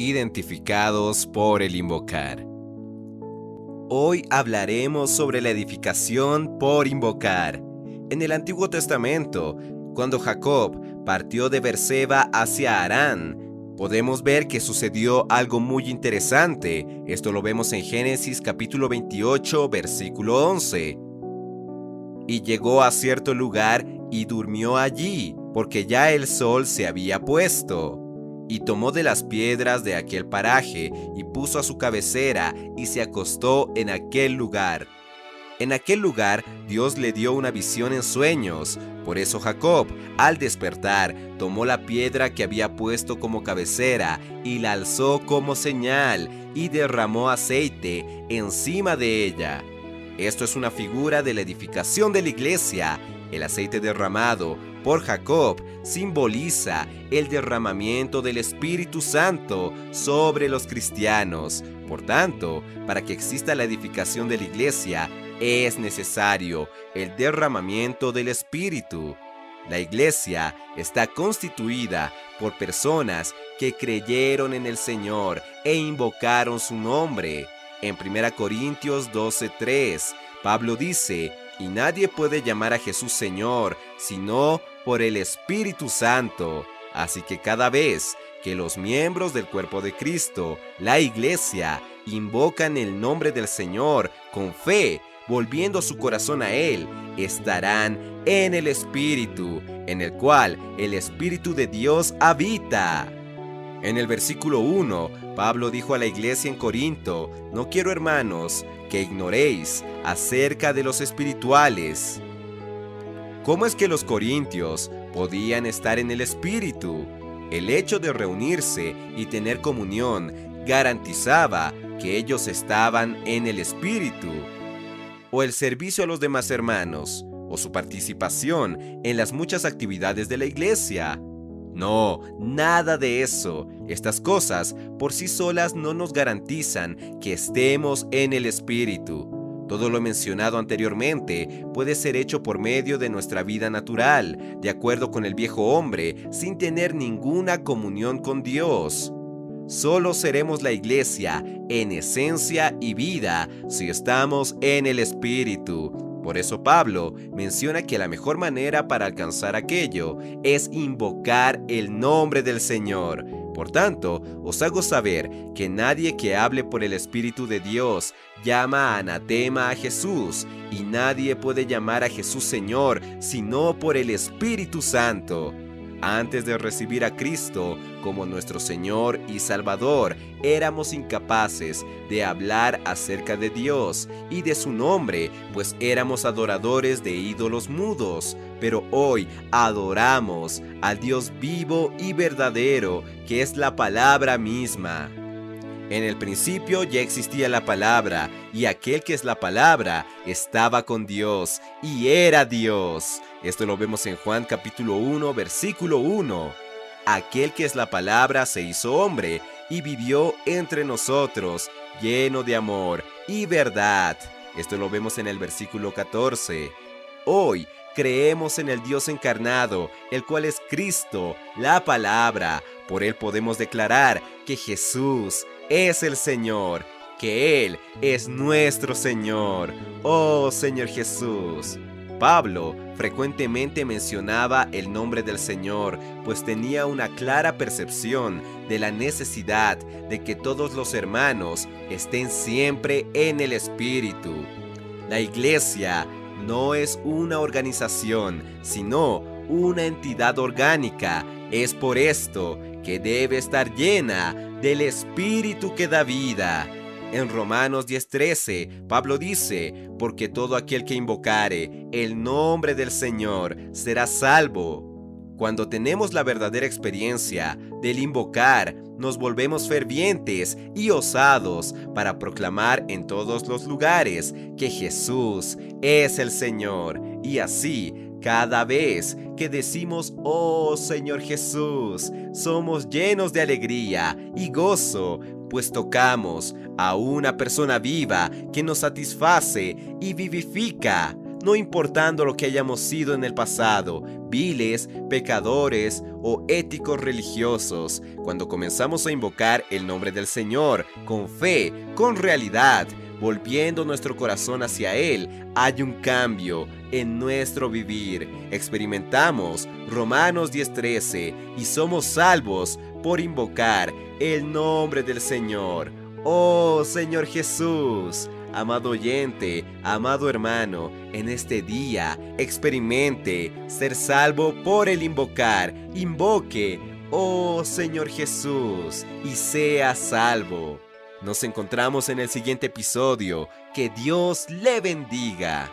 Identificados por el invocar. Hoy hablaremos sobre la edificación por invocar. En el Antiguo Testamento, cuando Jacob partió de Berseba hacia Harán, podemos ver que sucedió algo muy interesante. Esto lo vemos en Génesis capítulo 28, versículo 11. Y llegó a cierto lugar y durmió allí, porque ya el sol se había puesto. Y tomó de las piedras de aquel paraje, y puso a su cabecera, y se acostó en aquel lugar. En aquel lugar Dios le dio una visión en sueños. Por eso Jacob, al despertar, tomó la piedra que había puesto como cabecera, y la alzó como señal, y derramó aceite encima de ella. Esto es una figura de la edificación de la iglesia. El aceite derramado por Jacob simboliza el derramamiento del Espíritu Santo sobre los cristianos. Por tanto, para que exista la edificación de la iglesia, es necesario el derramamiento del Espíritu. La iglesia está constituida por personas que creyeron en el Señor e invocaron su nombre. En 1 Corintios 12:3, Pablo dice: y nadie puede llamar a Jesús Señor, sino por el Espíritu Santo. Así que cada vez que los miembros del cuerpo de Cristo, la iglesia, invocan el nombre del Señor con fe, volviendo su corazón a Él, estarán en el Espíritu, en el cual el Espíritu de Dios habita. En el versículo 1, Pablo dijo a la iglesia en Corinto: no quiero, hermanos, que ignoréis acerca de los espirituales. ¿Cómo es que los corintios podían estar en el Espíritu? El hecho de reunirse y tener comunión garantizaba que ellos estaban en el Espíritu. O el servicio a los demás hermanos, o su participación en las muchas actividades de la iglesia. No, nada de eso. Estas cosas por sí solas no nos garantizan que estemos en el Espíritu. Todo lo mencionado anteriormente puede ser hecho por medio de nuestra vida natural, de acuerdo con el viejo hombre, sin tener ninguna comunión con Dios. Solo seremos la iglesia en esencia y vida si estamos en el Espíritu. Por eso Pablo menciona que la mejor manera para alcanzar aquello es invocar el nombre del Señor. Por tanto, os hago saber que nadie que hable por el Espíritu de Dios llama anatema a Jesús, y nadie puede llamar a Jesús Señor sino por el Espíritu Santo. Antes de recibir a Cristo como nuestro Señor y Salvador, éramos incapaces de hablar acerca de Dios y de su nombre, pues éramos adoradores de ídolos mudos. Pero hoy adoramos al Dios vivo y verdadero, que es la palabra misma. En el principio ya existía la palabra, y aquel que es la palabra estaba con Dios, y era Dios. Esto lo vemos en Juan capítulo 1, versículo 1. Aquel que es la palabra se hizo hombre, y vivió entre nosotros, lleno de amor y verdad. Esto lo vemos en el versículo 14. Hoy creemos en el Dios encarnado, el cual es Cristo, la palabra. Por él podemos declarar que Jesús es el Señor, que Él es nuestro Señor. ¡Oh, Señor Jesús! Pablo frecuentemente mencionaba el nombre del Señor, pues tenía una clara percepción de la necesidad de que todos los hermanos estén siempre en el Espíritu. La iglesia no es una organización, sino una entidad orgánica. Es por esto que debe estar llena del Espíritu que da vida. En Romanos 10:13, Pablo dice: porque todo aquel que invocare el nombre del Señor será salvo. Cuando tenemos la verdadera experiencia del invocar, nos volvemos fervientes y osados para proclamar en todos los lugares que Jesús es el Señor. Y así, cada vez que decimos: oh Señor Jesús, somos llenos de alegría y gozo, pues tocamos a una persona viva que nos satisface y vivifica. no importando lo que hayamos sido en el pasado, viles, pecadores o éticos religiosos. Cuando comenzamos a invocar el nombre del Señor con fe, con realidad, volviendo nuestro corazón hacia Él, hay un cambio en nuestro vivir. Experimentamos Romanos 10:13 y somos salvos por invocar el nombre del Señor. Oh Señor Jesús, amado oyente, amado hermano, en este día experimente ser salvo por el invocar. Invoque, oh Señor Jesús, y sea salvo. Nos encontramos en el siguiente episodio. Que Dios le bendiga.